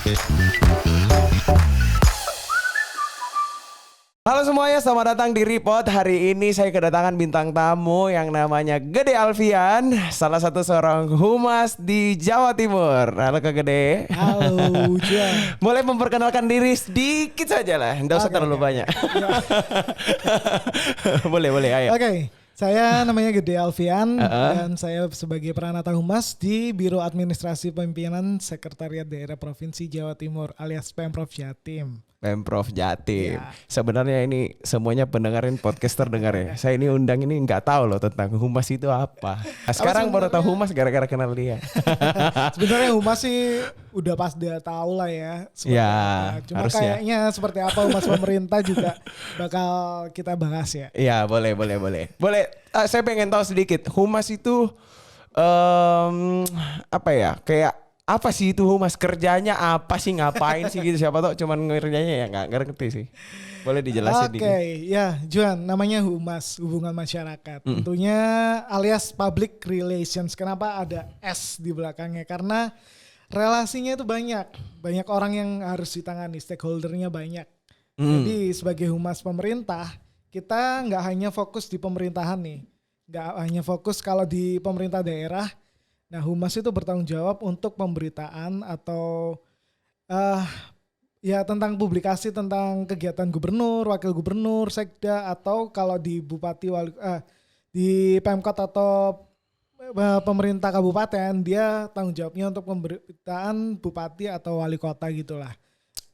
Halo semuanya, selamat datang di Report. Hari ini saya kedatangan bintang tamu yang namanya Gede Alfian, salah satu seorang humas di Jawa Timur. Halo Kak Gede. Halo Juan. Boleh memperkenalkan diri sedikit saja lah, tidak usah terlalu banyak. Boleh, ayo. Oke, saya namanya Gede Alfian dan saya sebagai Pranata Humas di Biro Administrasi Pemimpinan Sekretariat Daerah Provinsi Jawa Timur alias Pemprov Jatim. Pemprov Jatim. Ya. Sebenarnya ini semuanya pendengarin podcaster dengar ya. Saya ini undang ini nggak tahu loh tentang humas itu apa. Nah, sekarang baru tahu humas gara-gara kenal dia. Sebenarnya humas sih udah pas dia tahu lah ya. Ya, apa. Cuma harusnya. kayaknya seperti apa humas pemerintah juga bakal kita bahas ya. Iya, boleh. Saya pengen tahu sedikit. Humas itu apa ya? Kayak apa sih itu humas? Kerjanya apa sih? Ngapain sih gitu? Siapa tahu cuman ngerjanya ya nggak ngerti sih. Boleh dijelasin dikit. Oke, ya Juan, namanya humas, hubungan masyarakat. Tentunya alias public relations. Kenapa ada S di belakangnya? Karena relasinya itu banyak. Banyak orang yang harus ditangani, stakeholdernya banyak. Jadi sebagai humas pemerintah, kita nggak hanya fokus di pemerintahan nih. Nggak hanya fokus kalau di pemerintah daerah. Nah, humas itu bertanggung jawab untuk pemberitaan atau ya tentang publikasi tentang kegiatan gubernur, wakil gubernur, sekda, atau kalau di bupati di Pemkot atau pemerintah kabupaten, dia tanggung jawabnya untuk pemberitaan bupati atau wali kota gitulah.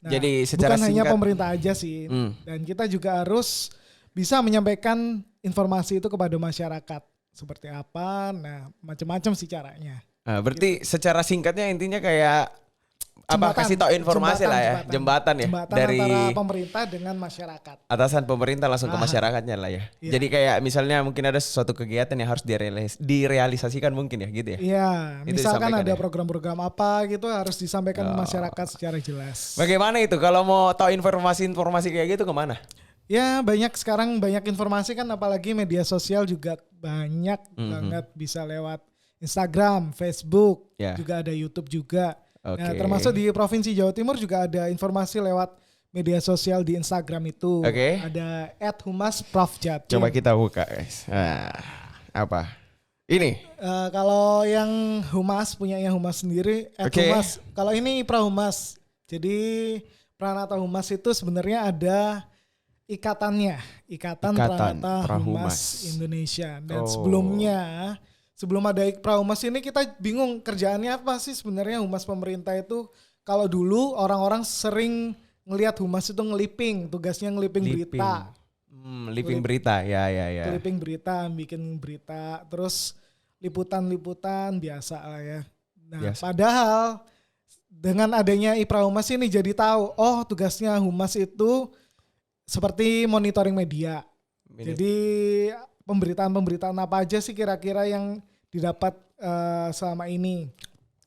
Nah, Jadi secara bukan hanya singkat, pemerintah aja sih, dan kita juga harus bisa menyampaikan informasi itu kepada masyarakat. Seperti apa, nah macam-macam sih caranya. Nah, berarti secara singkatnya intinya kayak Jembatan, kasih tahu informasi lah ya, jembatan ya, Jembatan dari antara pemerintah dengan masyarakat. atasan pemerintah langsung ke masyarakatnya lah ya. Iya. Jadi kayak misalnya mungkin ada sesuatu kegiatan yang harus direalisasikan mungkin ya gitu ya. Iya, Itu misalkan disampaikan ada ya? program-program apa gitu harus disampaikan ke masyarakat secara jelas. Bagaimana itu kalau mau tahu informasi kayak gitu kemana? Ya banyak informasi kan, apalagi media sosial juga banyak banget, bisa lewat Instagram, Facebook, Ya. juga ada YouTube juga. Nah, Oke. termasuk di Provinsi Jawa Timur juga ada informasi lewat media sosial di Instagram itu. Oke. Ada @humasprofjatim. Coba kita buka guys. Nah, apa? Ini. Kalau yang humas punyanya humas sendiri, Oke. humas. Kalau ini prahumas. Jadi Pranata Humas itu sebenarnya ada ikatannya, Ikatan Pranata Humas Indonesia. Dan sebelum ada prahumas ini kita bingung kerjaannya apa sih sebenarnya humas pemerintah itu. Kalau dulu orang-orang sering ngelihat humas itu ngeliping, tugasnya ngeliping berita. Living berita, ya. Clipping berita, bikin berita, terus liputan biasa lah ya. Nah, Biasa. padahal dengan adanya Iprahumas ini jadi tahu, oh tugasnya humas itu seperti monitoring media. Jadi pemberitaan apa aja sih kira-kira yang didapat selama ini.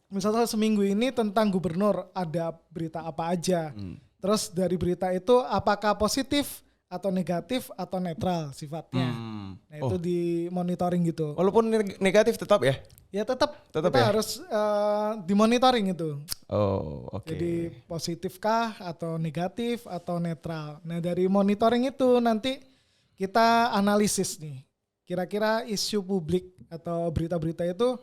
Misalnya seminggu ini tentang gubernur ada berita apa aja. Terus dari berita itu apakah positif atau negatif atau netral sifatnya. Nah itu di monitoring gitu. Walaupun negatif tetap ya? Ya tetap Tetap kita ya? harus dimonitoring itu. Oh, oke. Jadi positifkah atau negatif atau netral. Nah dari monitoring itu nanti kita analisis nih. Kira-kira isu publik atau berita-berita itu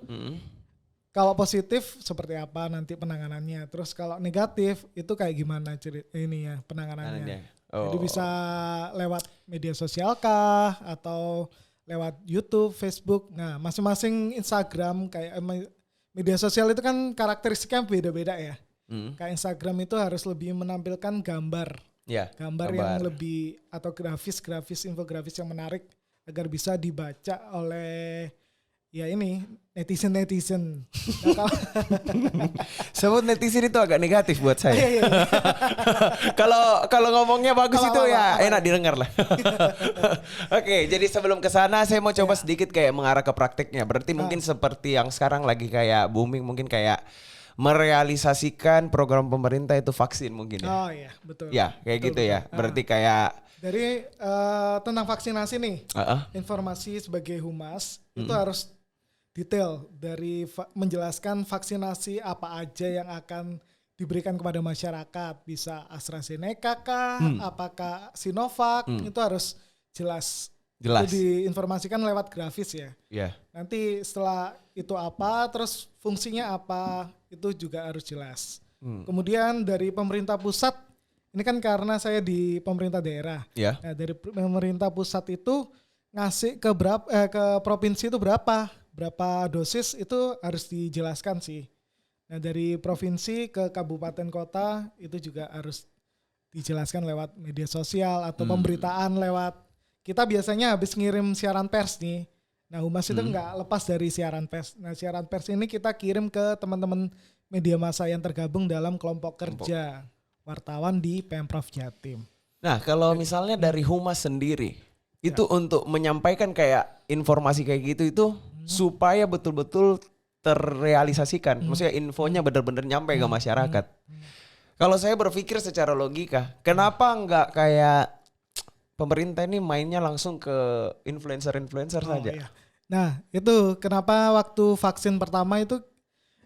kalau positif seperti apa nanti penanganannya. Terus kalau negatif itu kayak gimana penanganannya. Jadi bisa lewat media sosial kah atau lewat YouTube, Facebook. Nah, masing-masing Instagram kayak media sosial itu kan karakteristiknya beda-beda ya. Kayak Instagram itu harus lebih menampilkan gambar. Ya, Gambar yang lebih atau grafis, infografis yang menarik agar bisa dibaca oleh ya ini netizen. Nah, sebut netizen itu agak negatif buat saya. iya. Kalau ngomongnya bagus Apa, itu ya apa. enak didengar lah. Oke, jadi sebelum ke sana saya mau coba sedikit kayak mengarah ke prakteknya. Berarti mungkin seperti yang sekarang lagi kayak booming, mungkin kayak merealisasikan program pemerintah itu vaksin mungkin ya. Oh iya, betul. Ya, kayak Betul, gitu ya. betul. Berarti kayak Dari tentang vaksinasi nih, informasi sebagai humas itu harus detail dari menjelaskan vaksinasi apa aja yang akan diberikan kepada masyarakat, bisa AstraZeneca kah, apakah Sinovac, itu harus jelas. Jelas. Itu diinformasikan lewat grafis ya. Iya. Nanti setelah itu apa, terus fungsinya apa, itu juga harus jelas. Kemudian dari pemerintah pusat, ini kan karena saya di pemerintah daerah. Iya. Nah, dari pemerintah pusat itu ngasih ke provinsi itu berapa dosis itu harus dijelaskan sih. Nah, dari provinsi ke kabupaten kota itu juga harus dijelaskan lewat media sosial atau pemberitaan lewat, kita biasanya habis ngirim siaran pers nih. Nah, Humas itu nggak lepas dari siaran pers. Nah, siaran pers ini kita kirim ke teman-teman media massa yang tergabung dalam kelompok kerja wartawan di Pemprov Jatim. Nah, kalau misalnya dari Humas sendiri, itu untuk menyampaikan kayak informasi kayak gitu itu supaya betul-betul terrealisasikan. Maksudnya infonya benar-benar nyampe ke masyarakat. Kalau saya berpikir secara logika, kenapa nggak kayak pemerintah ini mainnya langsung ke influencer-influencer saja? Iya. Nah, itu kenapa waktu vaksin pertama itu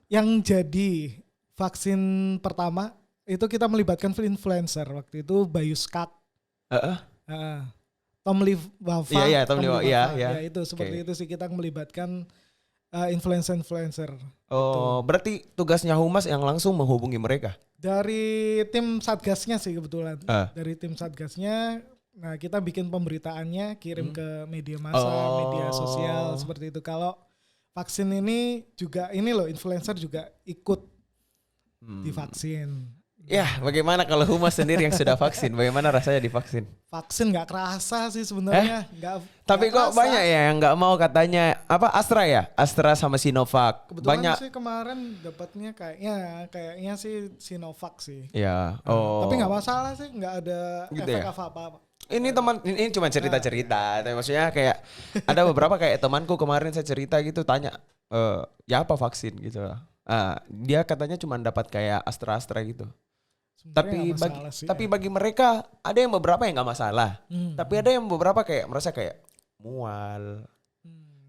yang jadi vaksin pertama itu kita melibatkan influencer. Waktu itu Bayu Skak, Tom Lee Wafa. Iya, Tom Lee Wafa. Ya, itu seperti itu sih, kita melibatkan influencer. Oh, berarti tugasnya Humas yang langsung menghubungi mereka? Dari tim Satgasnya sih kebetulan. Dari tim Satgasnya, nah kita bikin pemberitaannya, kirim ke media massa, media sosial seperti itu. Kalau vaksin ini juga ini loh, influencer juga ikut divaksin. Ya, bagaimana kalau Humas sendiri yang sudah vaksin? Bagaimana rasanya divaksin? Vaksin nggak kerasa sih sebenarnya. Tapi kok kerasa. banyak ya yang nggak mau katanya. Apa Astra ya? Astra sama Sinovac. Kebetulan Banyak. sih kemarin dapatnya kayaknya sih Sinovac sih. Ya. Oh. Tapi nggak masalah sih, nggak ada Gitu efek ya? apa-apa. Ini teman, ini cuma cerita-cerita. Tapi maksudnya kayak ada beberapa kayak temanku kemarin saya cerita gitu tanya, ya apa vaksin gitu lah. Dia katanya cuma dapat kayak Astra gitu. Tapi bagi mereka ada yang beberapa yang nggak masalah. Tapi ada yang beberapa kayak merasa kayak mual,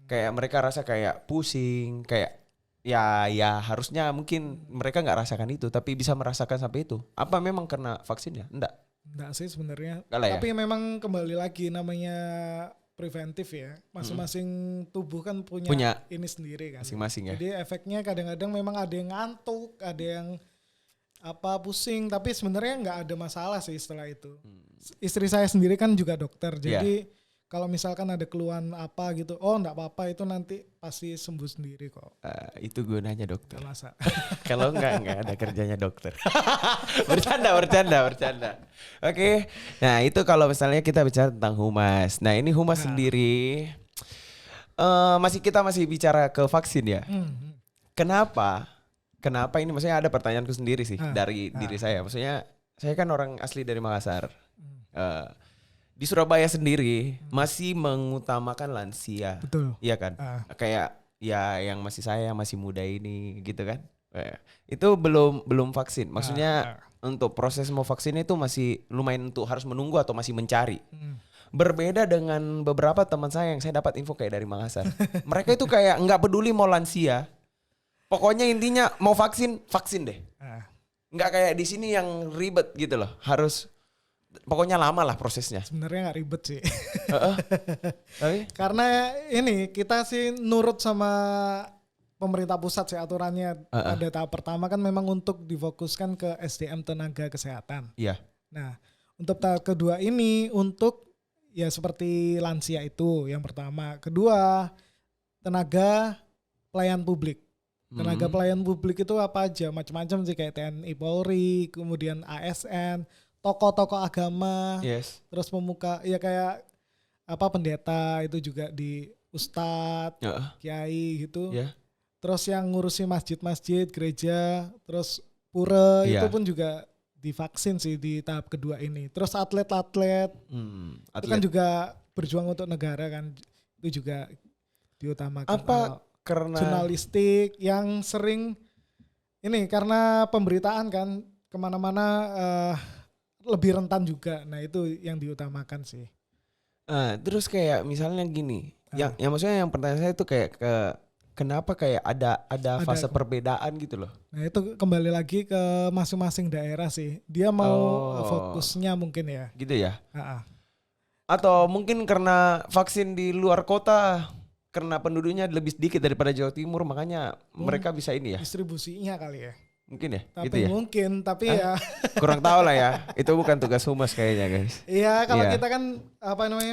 kayak mereka rasa kayak pusing, kayak ya harusnya mungkin mereka nggak rasakan itu, tapi bisa merasakan sampai itu. Apa memang karena vaksinnya? Enggak sih sebenarnya. Ya? Tapi memang kembali lagi namanya preventif ya. Masing-masing tubuh kan punya ini sendiri kan. Masing-masing ya. Jadi efeknya kadang-kadang memang ada yang ngantuk, ada yang pusing, tapi sebenarnya nggak ada masalah sih setelah itu. Istri saya sendiri kan juga dokter, jadi kalau misalkan ada keluhan apa gitu, nggak apa-apa, itu nanti pasti sembuh sendiri kok. Itu gunanya dokter. Masa. Kalau nggak ada kerjanya dokter. bercanda. Oke. Nah itu kalau misalnya kita bicara tentang Humas. Nah ini Humas sendiri, kita masih bicara ke vaksin ya. Kenapa ini? Maksudnya ada pertanyaanku sendiri sih dari diri saya. Maksudnya saya kan orang asli dari Makassar. Di Surabaya sendiri masih mengutamakan lansia. Betul. Iya kan? Kayak ya yang masih muda ini gitu kan. Itu belum vaksin. Maksudnya untuk proses mau vaksin itu masih lumayan untuk harus menunggu atau masih mencari. Berbeda dengan beberapa teman saya yang saya dapat info kayak dari Makassar. Mereka itu kayak nggak peduli mau lansia. Pokoknya intinya mau vaksin deh. Nggak kayak di sini yang ribet gitu loh. Harus pokoknya lama lah prosesnya. Sebenarnya nggak ribet sih. Karena ini kita sih nurut sama pemerintah pusat sih aturannya. Pada tahap pertama kan memang untuk difokuskan ke SDM tenaga kesehatan. Iya. Nah, untuk tahap kedua ini untuk ya seperti lansia itu yang pertama. Kedua, tenaga pelayan publik. Tenaga pelayan publik itu apa aja? Macam-macam sih, kayak TNI Polri, kemudian ASN, tokoh-tokoh agama, terus pemuka, ya kayak pendeta itu juga di ustadz, kiai gitu. Terus yang ngurusi masjid-masjid, gereja, terus pura itu pun juga divaksin sih di tahap kedua ini. Terus atlet-atlet, itu kan juga berjuang untuk negara kan, itu juga diutamakan. Karena jurnalistik yang sering ini karena pemberitaan kan kemana-mana lebih rentan juga. Nah itu yang diutamakan sih. Terus kayak misalnya gini, yang maksudnya yang pertanyaan saya itu kayak kenapa kayak ada fase kok. perbedaan gitu loh. Nah itu kembali lagi ke masing-masing daerah sih. Dia mau Oh. fokusnya mungkin ya. Gitu ya. Ah, ah. Atau mungkin karena vaksin di luar kota, karena penduduknya lebih sedikit daripada Jawa Timur, makanya mereka bisa ini ya. Distribusinya kali ya. Mungkin ya, Tapi gitu ya. mungkin, tapi ya. Kurang tahu lah ya. Itu bukan tugas humas kayaknya guys. Iya, kalau Iya. kita kan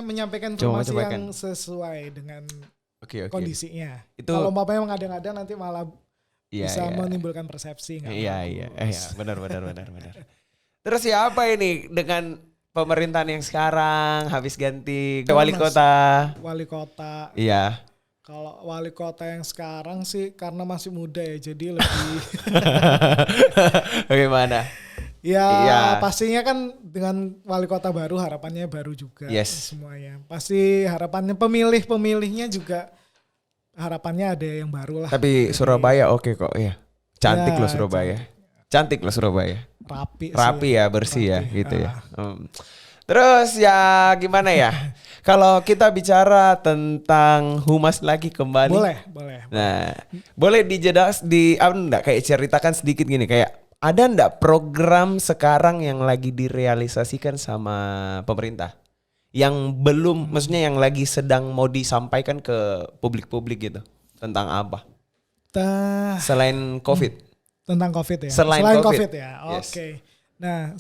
menyampaikan Cuma informasi menyampaikan. yang sesuai dengan Oke. kondisinya. Itu Kalau umpamanya mengada-ngada nanti malah iya, bisa iya. menimbulkan persepsi nggak Iya, bagus. benar. Terus ya apa ini dengan pemerintahan yang sekarang habis ganti wali kota? Wali kota. Iya. Kalau wali kota yang sekarang sih karena masih muda ya, jadi lebih Bagaimana? ya Iya. pastinya kan dengan wali kota baru harapannya baru juga Yes. semuanya. Pasti harapannya pemilihnya juga harapannya ada yang baru lah. Tapi Surabaya oke kok, ya. Cantik Ya, loh Surabaya. Cantik loh Surabaya. Rapi Ya, bersih ya, Rapi. gitu ya. Terus ya gimana ya? Kalau kita bicara tentang humas lagi kembali. Boleh. Nah, boleh enggak kayak ceritakan sedikit gini, kayak ada enggak program sekarang yang lagi direalisasikan sama pemerintah? Yang belum, maksudnya yang lagi sedang mau disampaikan ke publik-publik gitu. Tentang apa? Selain COVID. Tentang COVID ya. Selain COVID ya. Yes. Oke. Nah,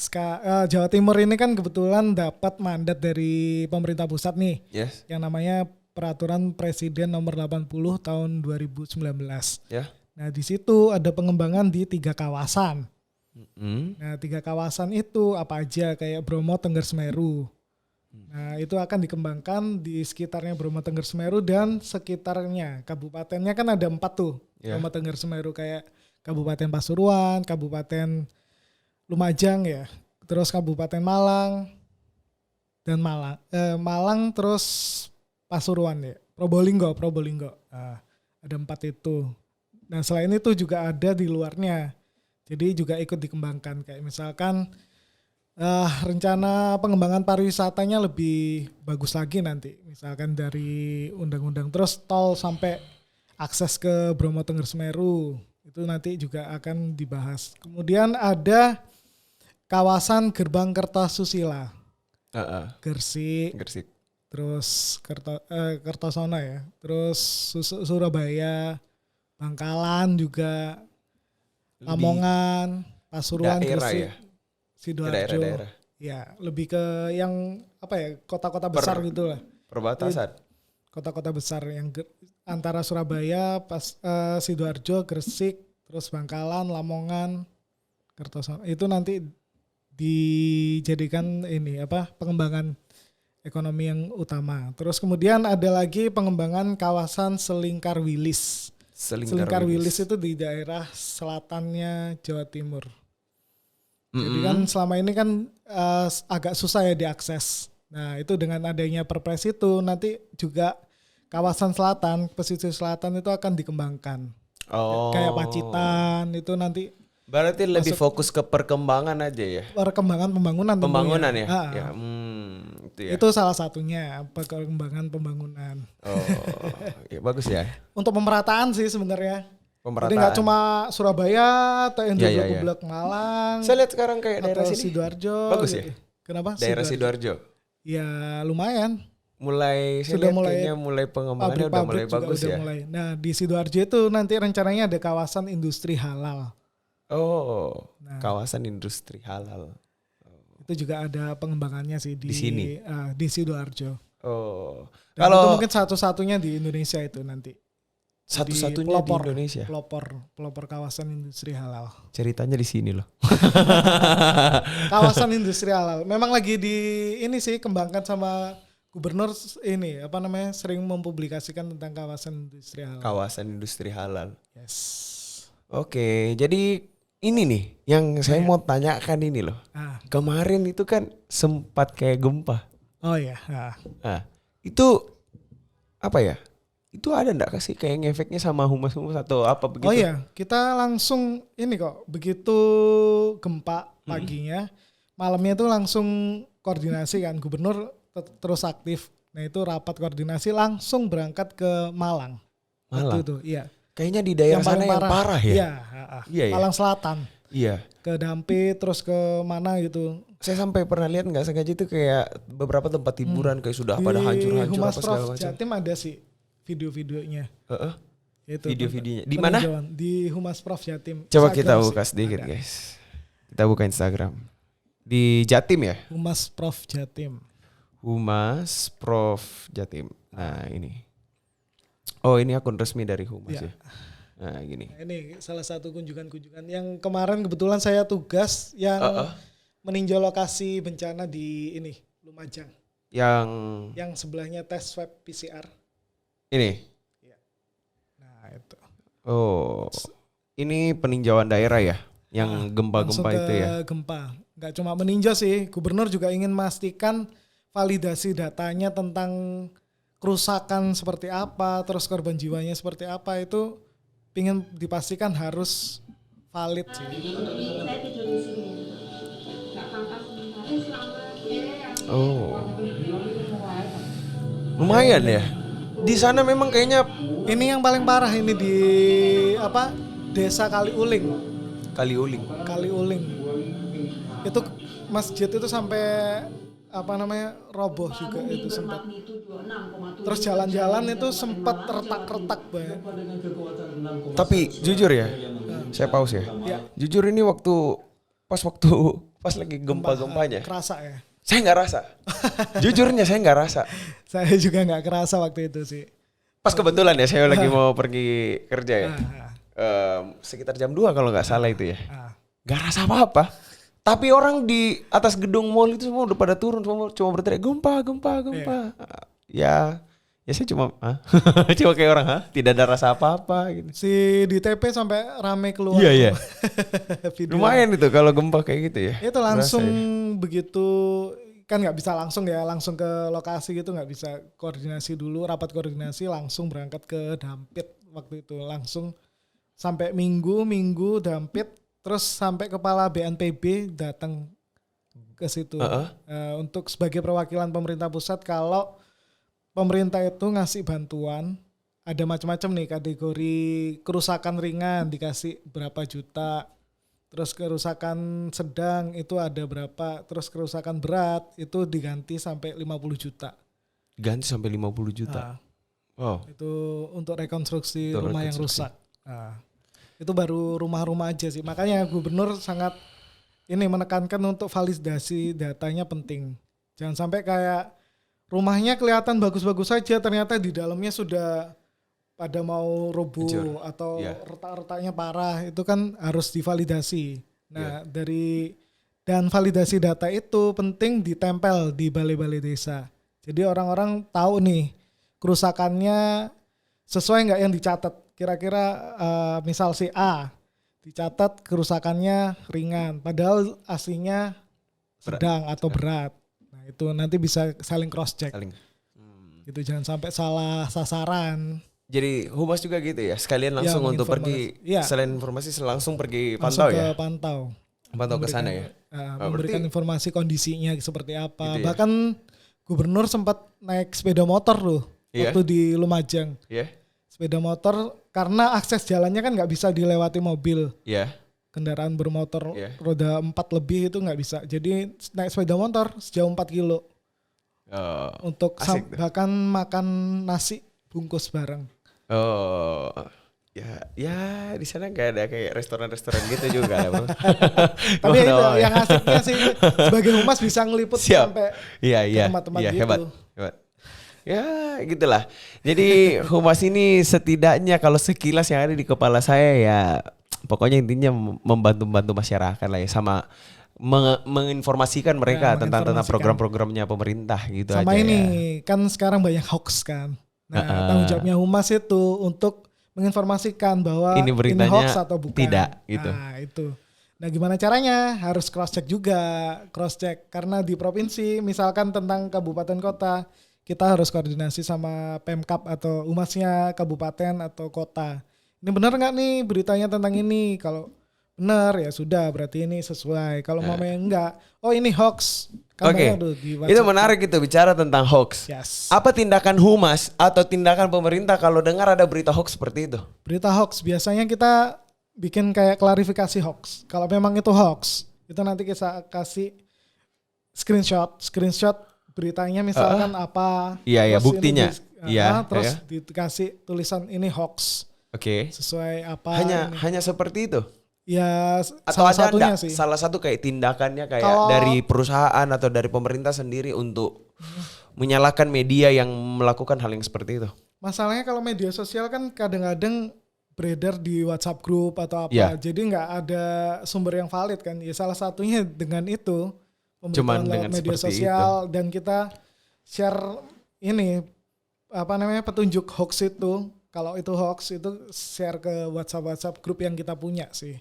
Jawa Timur ini kan kebetulan dapat mandat dari pemerintah pusat nih, Yes. yang namanya Peraturan Presiden Nomor 80 Tahun 2019. Ya. Nah, di situ ada pengembangan di 3 kawasan. Hmm. Nah, 3 kawasan itu apa aja, kayak Bromo, Tengger, Semeru. Nah, itu akan dikembangkan di sekitarnya Bromo, Tengger, Semeru dan sekitarnya. Kabupatennya kan ada 4 tuh. Ya. Bromo, Tengger, Semeru, kayak Kabupaten Pasuruan, Kabupaten Lumajang ya, terus Kabupaten Malang dan Malang terus Pasuruan ya, Probolinggo. Nah, ada 4 itu. Nah, selain itu juga ada di luarnya, jadi juga ikut dikembangkan, kayak misalkan rencana pengembangan pariwisatanya lebih bagus lagi nanti, misalkan dari undang-undang, terus tol sampai akses ke Bromo, Tengger, Semeru itu nanti juga akan dibahas. Kemudian ada kawasan Gerbang Kertosusila, Gresik, terus Kertosono ya, terus Surabaya, Bangkalan juga, Lamongan, Pasuruan, daerah Gresik, ya? Sidoarjo. Daerah-daerah. Ya, lebih ke yang apa ya, kota-kota besar gitu lah. Perbatasan. Kota-kota besar yang antara Surabaya, Sidoarjo, Gresik, terus Bangkalan, Lamongan, Kertosono. Itu nanti dijadikan ini pengembangan ekonomi yang utama. Terus kemudian ada lagi pengembangan kawasan Selingkar Wilis. Selingkar Wilis itu di daerah selatannya Jawa Timur. Jadi kan selama ini kan agak susah ya diakses. Nah, itu dengan adanya Perpres itu nanti juga kawasan selatan, pesisir selatan itu akan dikembangkan. Oh. Kayak Pacitan itu nanti Berarti lebih fokus ke perkembangan aja ya? perkembangan pembangunan. Pembangunan tentunya. ya? Ah, Ya, itu ya. Itu salah satunya perkembangan pembangunan. Oh, ya bagus ya. Untuk pemerataan sih sebenarnya. Pemerataan. Jadi nggak cuma Surabaya atau yang Ya. Goblok Malang. Saya lihat sekarang kayak daerah atau sini. Sidoarjo. Bagus ya? Kenapa? Daerah Sidoarjo. Ya lumayan. Mulai saya Sudah lihat mulai pengembangannya udah mulai Pabrik-pabrik juga bagus udah ya. mulai. Nah di Sidoarjo itu nanti rencananya ada kawasan industri halal. Oh, Nah. kawasan industri halal. Itu juga ada pengembangannya sih Di sini? Di Sidoarjo. Oh, Dan itu kalau mungkin satu-satunya di Indonesia itu nanti. satu-satunya di Indonesia. Pelopor kawasan industri halal. Ceritanya di sini loh. Kawasan industri halal. Memang lagi ini sih kembangkan sama gubernur ini sering mempublikasikan tentang kawasan industri halal. Kawasan industri halal. Yes. Oke, jadi ini nih yang saya mau tanyakan ini loh. Kemarin itu kan sempat kayak gempa. Oh ya. Nah, itu apa ya? Itu ada enggak sih kayak ngefeknya sama humas-humas atau apa begitu? Oh iya, kita langsung ini kok, begitu gempa paginya, malamnya itu langsung koordinasi kan, gubernur terus aktif. Nah itu rapat koordinasi langsung berangkat ke Malang. Waktu itu, iya. Kayaknya di daerah sana yang parah ya. Iya, Iya, ya? Malang Selatan. Iya. Ke Dampit terus ke mana gitu. Saya sampai pernah lihat nggak sengaja itu kayak beberapa tempat hiburan kayak sudah pada hancur-hancur Humas apa segala Prof macam. Jatim ada sih video-videonya. Itu Video-videonya. Di mana? Di Humas Prof Jatim. Coba Instagram kita sih, buka sedikit ada. guys. Kita buka Instagram. Di Jatim ya? Humas Prof Jatim. Humas Prof Jatim. Nah ini. Oh ini akun resmi dari Humas ya. Nah gini. Nah, ini salah satu kunjungan-kunjungan yang kemarin kebetulan saya tugas yang meninjau lokasi bencana di ini Lumajang. Yang sebelahnya tes swab PCR. Ini. Ya. Nah itu. Oh ini peninjauan daerah ya, yang gempa-gempa itu ya. Gempa. Nggak cuma meninjau sih, gubernur juga ingin memastikan validasi datanya tentang kerusakan seperti apa, terus korban jiwanya seperti apa itu. Ingin dipastikan harus valid sih. Oh, lumayan ya. Di sana memang kayaknya ini yang paling parah ini di Desa Kaliuling. Kaliuling. Itu masjid itu sampai roboh juga itu sempat. Terus jalan-jalan itu sempat retak-retak banget. Tapi jujur ya, saya pause ya. Jujur ini pas lagi gempa-gempanya. Kerasa ya? Saya nggak rasa. Jujurnya saya nggak rasa. Saya juga nggak kerasa waktu itu sih. Pas kebetulan ya saya lagi mau pergi kerja ya. Sekitar jam 2 kalau nggak salah itu ya. Nggak rasa apa-apa. Tapi orang di atas gedung mall itu semua udah pada turun, cuma berteriak gempa. Ya saya cuma cuma kayak orang tidak ada rasa apa-apa gitu. Si di TP sampai rame keluar. Iya. Lumayan itu kalau gempa kayak gitu ya. Itu langsung ya. begitu kan nggak bisa langsung ke lokasi gitu, nggak bisa koordinasi dulu, rapat koordinasi langsung berangkat ke Dampit waktu itu, langsung sampai minggu Dampit. Terus sampai kepala BNPB datang ke situ untuk sebagai perwakilan pemerintah pusat kalau pemerintah itu ngasih bantuan ada macam-macam nih kategori kerusakan ringan dikasih berapa juta, terus kerusakan sedang itu ada berapa, terus kerusakan berat itu diganti sampai 50 juta. Ganti sampai 50 juta. Itu untuk rekonstruksi rumah yang rusak. Itu baru rumah-rumah aja sih. Makanya gubernur sangat menekankan untuk validasi datanya penting. Jangan sampai kayak rumahnya kelihatan bagus-bagus saja, ternyata di dalamnya sudah pada mau roboh atau retak-retaknya parah. Itu kan harus divalidasi. Nah dan validasi data itu penting ditempel di balai-balai desa. Jadi orang-orang tahu nih kerusakannya sesuai nggak yang dicatat. Kira-kira misal si A dicatat kerusakannya ringan, padahal aslinya sedang atau berat. Nah itu nanti bisa saling cross check. Gitu, jangan sampai salah sasaran. Jadi Humas juga gitu ya, sekalian langsung untuk pergi, selain informasi langsung pergi pantau ya? Pantau ke sana ya? Memberikan informasi kondisinya seperti apa. Gitu ya? Bahkan gubernur sempat naik sepeda motor loh, waktu di Lumajang. Sepeda motor karena akses jalannya kan nggak bisa dilewati mobil. Kendaraan bermotor roda 4 lebih itu nggak bisa. Jadi naik sepeda motor sejauh 4 kilo. Untuk bahkan makan nasi bungkus bareng. Ya di sana nggak ada kayak restoran-restoran gitu juga lah, bro. Tapi itu yang asiknya sih sebagai humas bisa ngeliput sampai tempat-tempat gitu. Hebat. Ya gitulah. Jadi Humas ini setidaknya kalau sekilas yang ada di kepala saya ya pokoknya intinya membantu masyarakat lah ya, sama menginformasikan mereka tentang program-programnya pemerintah gitu sama aja. Sama ini kan sekarang banyak hoax kan. Nah tanggung jawabnya Humas itu untuk menginformasikan bahwa ini hoax atau bukan. Tidak gitu. Nah itu. Nah gimana caranya? Harus cross check juga. Cross check karena di provinsi misalkan tentang kabupaten kota kita harus koordinasi sama Pemkab atau humasnya kabupaten atau kota. Ini benar nggak nih beritanya tentang ini? Kalau benar ya sudah berarti ini sesuai. Kalau mamanya enggak, oh ini hoax. Kan Oke, banyak tuh di itu WhatsApp. menarik itu bicara tentang hoax. Yes. Apa tindakan humas atau tindakan pemerintah kalau dengar ada berita hoax seperti itu? Berita hoax biasanya kita bikin kayak klarifikasi hoax. Kalau memang itu hoax, itu nanti kita kasih screenshot beritanya misalkan apa. Iya, terus buktinya. ini terus dikasih tulisan ini hoax Oke. sesuai apa. Hanya seperti itu. Ya Atau salah ada satunya enggak sih. salah satu kayak tindakannya kayak Kalau- dari perusahaan atau dari pemerintah sendiri untuk menyalahkan media yang melakukan hal yang seperti itu? Masalahnya kalau media sosial kan kadang-kadang beredar di WhatsApp group atau apa. Iya. Jadi nggak ada sumber yang valid kan. Ya salah satunya dengan itu. Cuman Pemberitaan lewat dengan media seperti sosial dan kita share ini apa namanya petunjuk hoax itu. Kalau itu hoax itu share ke WhatsApp grup yang kita punya sih.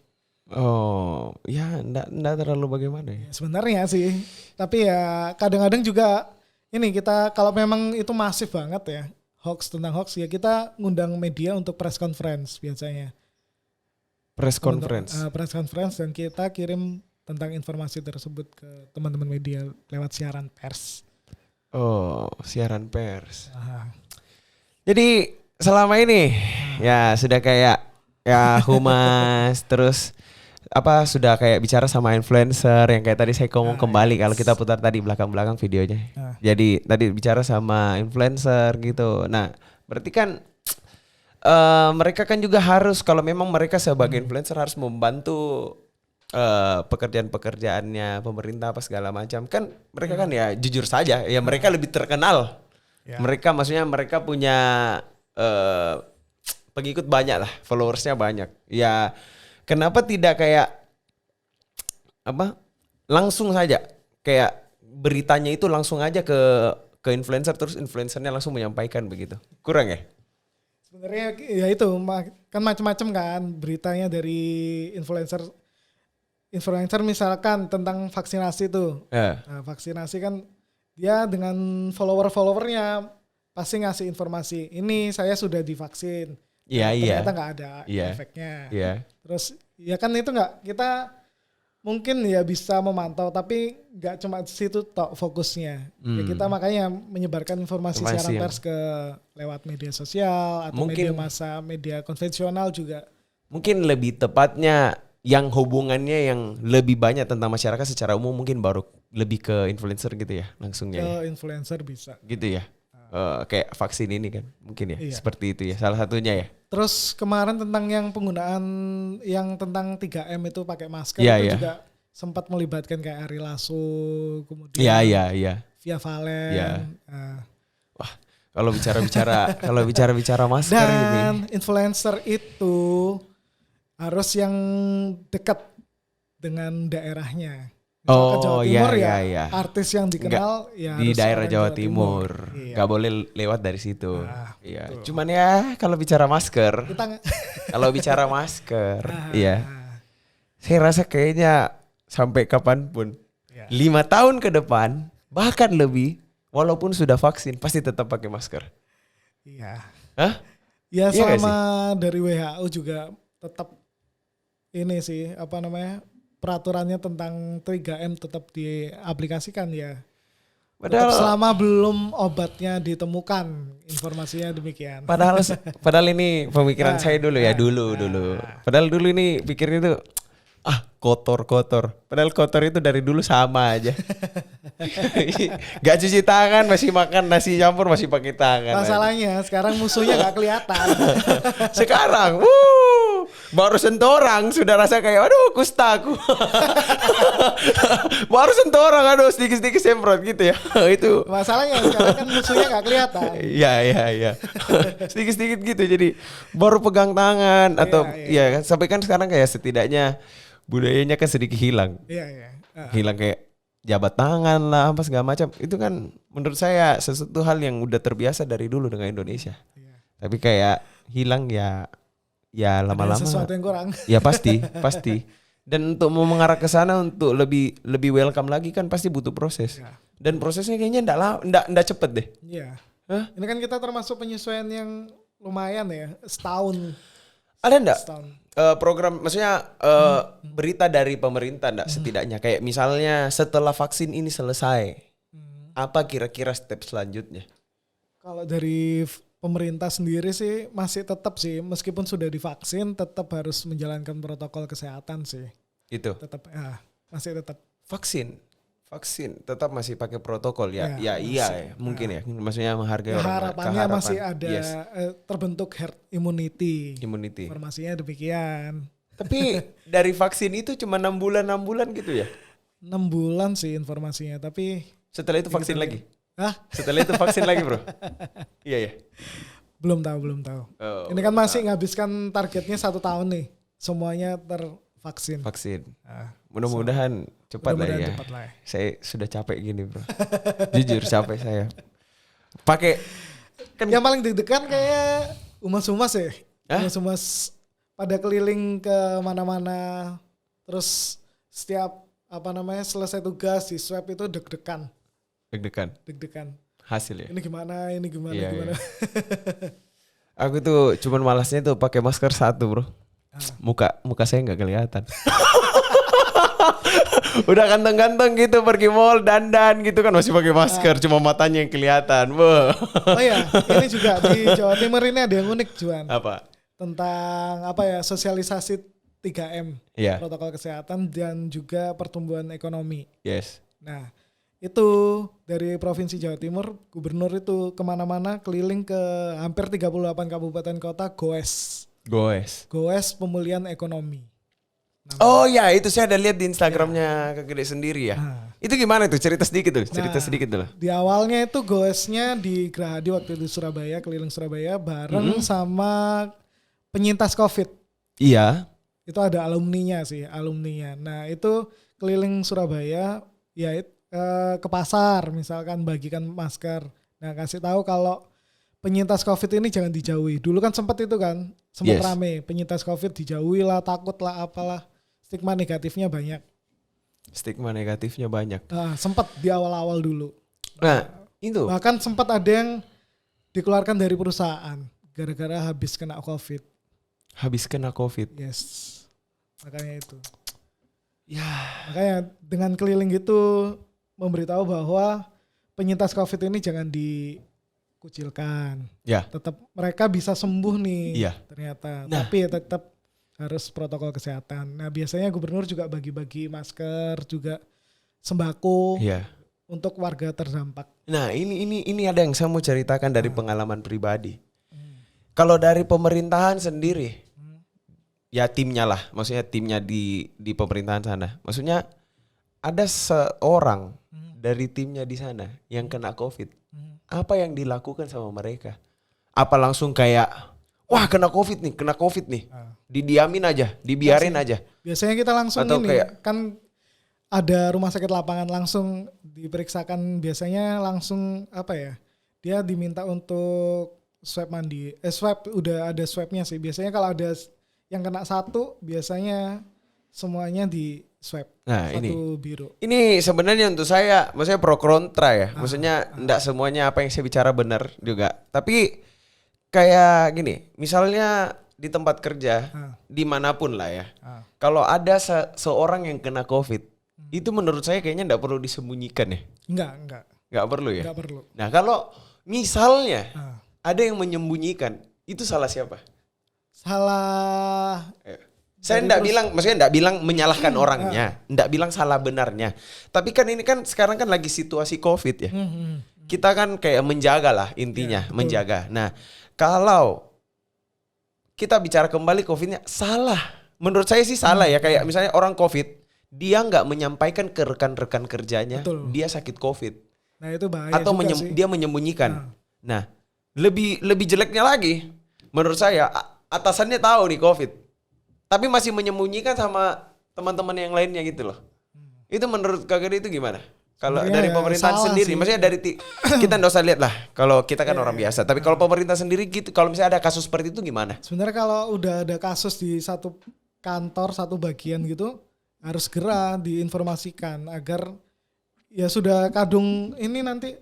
Oh, ya enggak terlalu bagaimana ya. Ya, sebenarnya sih. Tapi ya kadang-kadang juga ini kita kalau memang itu masif banget ya. Hoax tentang hoax ya kita ngundang media untuk press conference biasanya. Press conference. Press conference dan kita kirim tentang informasi tersebut ke teman-teman media lewat siaran pers. Oh, siaran pers. Ah, Jadi selama ini ya sudah kayak ya humas terus apa sudah kayak bicara sama influencer yang kayak tadi saya ngomong kembali kalau kita putar tadi belakang-belakang videonya. Jadi tadi bicara sama influencer gitu. Nah, berarti kan mereka kan juga harus kalau memang mereka sebagai influencer harus membantu pekerjaan-pekerjaannya pemerintah apa segala macam. Kan mereka kan ya jujur saja ya mereka lebih terkenal. Ya. Mereka maksudnya mereka punya pengikut banyak lah, followersnya banyak. Ya kenapa tidak kayak apa? Langsung saja kayak beritanya itu langsung aja ke influencer terus influencernya langsung menyampaikan begitu. Kurang ya? sebenarnya ya itu kan macam-macam kan beritanya dari influencer misalkan tentang vaksinasi tuh. Ya. Nah, vaksinasi kan dia dengan followernya pasti ngasih informasi ini saya sudah divaksin. Iya, iya. Ternyata nggak ada Iya. efeknya. Iya. Terus ya kan itu nggak kita mungkin ya bisa memantau tapi nggak cuma di situ tok fokusnya. Ya kita makanya menyebarkan informasi Informasi siaran yang- pers ke lewat media sosial atau Mungkin- media massa, media konvensional juga. Mungkin lebih tepatnya yang hubungannya yang lebih banyak tentang masyarakat secara umum mungkin baru lebih ke influencer gitu ya langsungnya ya. Ke influencer bisa. Gitu ya. Kayak vaksin ini kan mungkin ya Iya. seperti itu ya salah satunya ya. Terus kemarin tentang yang penggunaan yang tentang 3M itu pakai masker Iya, itu iya. juga sempat melibatkan kayak Ari Lasso, kemudian Iya, iya. Via Valen. Iya. Nah, Wah, kalau bicara masker ini. dan influencer itu harus yang dekat dengan daerahnya. Misalkan Jawa Timur iya. artis yang dikenal ya Di harus daerah orang Jawa Timur. Iya. Gak boleh lewat dari situ. Nah, Iya. Cuman ya kalau bicara masker, Kita nggak- kalau bicara masker, Ah, iya. Saya rasa kayaknya sampai kapanpun, Iya. 5 tahun ke depan, bahkan lebih, walaupun sudah vaksin, pasti tetap pakai masker. Iya. Hah? Ya Iya nggak sama dari WHO juga tetap ini sih apa namanya peraturannya tentang 3M tetap diaplikasikan ya. Tetap Padahal, selama belum obatnya ditemukan informasinya demikian. padahal ini pemikiran saya dulu ya, dulu. Padahal dulu ini pikirnya tuh, kotor. Padahal kotor itu dari dulu sama aja. Gak cuci tangan, masih makan nasi campur masih pakai tangan. Masalahnya sekarang musuhnya nggak kelihatan. Sekarang, baru sentuh orang sudah rasa kayak, aduh kustaku. Baru sentuh orang, aduh sedikit-sedikit semprot gitu ya. Itu. Masalahnya sekarang kan musuhnya nggak kelihatan. Iya. Sedikit-sedikit gitu. Jadi baru pegang tangan atau Iya. ya kan sampai kan sekarang kayak setidaknya budayanya kan sedikit hilang. Iya. Hilang kayak jabat tangan lah apa segala macam. Itu kan menurut saya sesuatu hal yang udah terbiasa dari dulu dengan Indonesia. Iya. Tapi kayak hilang ya Ada lama-lama. sesuatu yang kurang. Ya pasti. Dan untuk mau mengarah ke sana untuk lebih welcome lagi kan pasti butuh proses. Ya. Dan prosesnya kayaknya enggak cepet deh. Iya. Hah? Ini kan kita termasuk penyesuaian yang lumayan ya, setahun. Ada enggak? Setahun. program, maksudnya berita dari pemerintah enggak setidaknya kayak misalnya setelah vaksin ini selesai, apa kira-kira step selanjutnya? Kalau dari pemerintah sendiri sih masih tetap sih, meskipun sudah divaksin tetap harus menjalankan protokol kesehatan sih. Itu. Tetap masih tetap. Vaksin tetap masih pakai protokol ya. Ya, Iya ya, mungkin ya. Maksudnya menghargai orang. Harapannya masih ada Yes. terbentuk herd immunity. Immunity. Informasinya demikian. Tapi dari vaksin itu cuma 6 bulan gitu ya. 6 bulan sih informasinya, tapi Setelah itu vaksin lagi. Hah? Setelah itu vaksin lagi, Bro. Iya ya. Belum tahu. Oh, Ini kan masih ngabiskan targetnya 1 tahun nih. Semuanya tervaksin. vaksin. Ah, Mudah-mudahan cepat lah mudah-mudahan ya. cepat lah ya. Saya sudah capek gini, Bro. Jujur capek saya. Pakai kan Yang paling deg-degan kayak umas-umas ya. Hah? Umas-umas pada keliling ke mana-mana. Terus setiap selesai tugas di swab itu deg-degan. deg-degan hasil ya. Ini gimana. Iya, iya. Aku tuh cuman malasnya tuh pakai masker satu, Bro. Muka saya nggak kelihatan. Udah ganteng-ganteng gitu pergi mall dandan gitu kan masih pakai masker, cuma matanya yang kelihatan. Wah. Oh ya, ini juga di Jawa Timur ini ada yang unik, Juan. Apa? Tentang sosialisasi 3M, Iya. protokol kesehatan dan juga pertumbuhan ekonomi. Yes. Nah, itu dari Provinsi Jawa Timur, gubernur itu kemana-mana keliling ke hampir 38 kabupaten kota goes pemulihan ekonomi. Oh ya, itu saya ada lihat di Instagramnya Kak Gede sendiri ya. Itu gimana tuh? Cerita sedikit dulu. Di awalnya itu goesnya di Gerahadi waktu itu Surabaya, keliling Surabaya bareng sama penyintas COVID. Iya. Itu ada alumninya. Nah itu keliling Surabaya, ya ke pasar misalkan bagikan masker. Nah kasih tahu kalau penyintas COVID ini jangan dijauhi. Dulu kan sempat Yes. rame. Penyintas COVID dijauhi lah, takut lah, apalah. Stigma negatifnya banyak. Sempat di awal-awal dulu. Nah, itu. Bahkan sempat ada yang dikeluarkan dari perusahaan gara-gara habis kena COVID. Yes. Makanya itu. Ya. Makanya dengan keliling gitu memberitahu bahwa penyintas COVID ini jangan dikucilkan. Ya. Tetap mereka bisa sembuh nih. Iya. Ternyata. Nah. Tapi ya tetap harus protokol kesehatan. Nah biasanya gubernur juga bagi-bagi masker, juga sembako Iya. untuk warga terdampak. Nah, ini ada yang saya mau ceritakan dari pengalaman pribadi. Kalau dari pemerintahan sendiri, ya timnya lah, maksudnya timnya di pemerintahan sana. Maksudnya ada seorang dari timnya di sana yang kena COVID. Apa yang dilakukan sama mereka? Apa langsung kayak, wah kena COVID nih, didiamin aja, dibiarin aja. Biasanya kita langsung Atau kan ada rumah sakit lapangan langsung diperiksakan, biasanya langsung dia diminta untuk swab mandi. Swab udah ada swabnya sih. Biasanya kalau ada yang kena satu, biasanya semuanya di swab. Nah, satu biru. Ini sebenarnya untuk saya, maksudnya pro kontra ya. Maksudnya enggak semuanya apa yang saya bicara benar juga. Tapi kayak gini, misalnya di tempat kerja, dimanapun lah ya. Kalau ada seorang yang kena COVID, itu menurut saya kayaknya enggak perlu disembunyikan ya. Enggak perlu ya. Enggak perlu. Nah kalau misalnya ada yang menyembunyikan, itu salah siapa? Salah. Saya enggak bilang menyalahkan orangnya, enggak bilang salah benarnya. Tapi kan ini kan sekarang kan lagi situasi COVID ya. Kita kan kayak menjaga lah intinya, menjaga. Nah, kalau kita bicara kembali COVID-nya salah. Menurut saya sih salah ya. Kayak misalnya orang COVID, dia nggak menyampaikan ke rekan-rekan kerjanya, dia sakit COVID. Nah itu bahaya atau juga sih. dia menyembunyikan. Nah, lebih jeleknya lagi, menurut saya atasannya tahu nih COVID, tapi masih menyembunyikan sama teman-teman yang lainnya gitu loh. Itu menurut Kak Gede itu gimana? Kalau dari pemerintahan sendiri, maksudnya dari kita nggak usah lihat lah. Kalau kita kan orang biasa, tapi kalau pemerintah sendiri gitu, kalau misalnya ada kasus seperti itu gimana? Sebenarnya kalau udah ada kasus di satu kantor, satu bagian gitu, harus segera diinformasikan agar ya sudah kadung ini nanti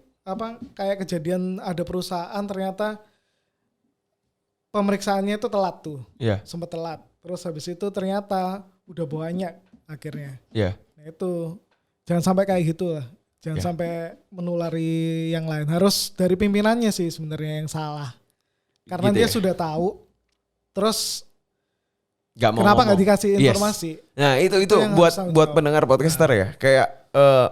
kayak kejadian ada perusahaan ternyata pemeriksaannya itu telat tuh, sempat telat. Terus habis itu ternyata udah banyak akhirnya. Ya. Nah itu jangan sampai kayak gitu lah. Jangan Ya. sampai menulari yang lain. Harus dari pimpinannya sih sebenarnya yang salah. Karena Gitu dia ya? sudah tahu. Terus Gak mau kenapa nggak ngomong. dikasih Yes. informasi? Nah itu yang harus buat tanggung buat jawab. pendengar podcaster ya. Kayak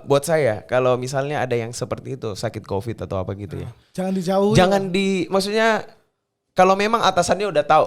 buat saya kalau misalnya ada yang seperti itu sakit COVID atau apa gitu ya. Jangan dijauhi. Jangan maksudnya kalau memang atasannya udah tahu.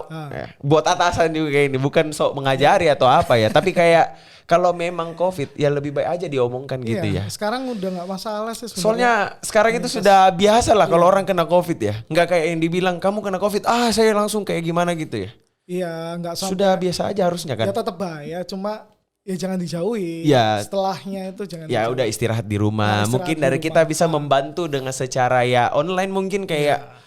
Buat atasan juga kayak ini bukan sok mengajari atau apa ya. Tapi kayak kalau memang COVID ya lebih baik aja diomongkan gitu ya. Sekarang udah nggak masalah sih sebenarnya. Soalnya sekarang itu sudah biasa lah kalau orang kena COVID ya. Nggak kayak yang dibilang kamu kena COVID, saya langsung kayak gimana gitu ya. Iya, nggak sampai. Sudah biasa aja harusnya kan. Ya tetap bahaya, cuma ya jangan dijauhi. Ya. Setelahnya itu jangan. Ya dijauhi. udah istirahat di rumah. Istirahat Mungkin di dari rumah. kita bisa membantu dengan secara ya online mungkin kayak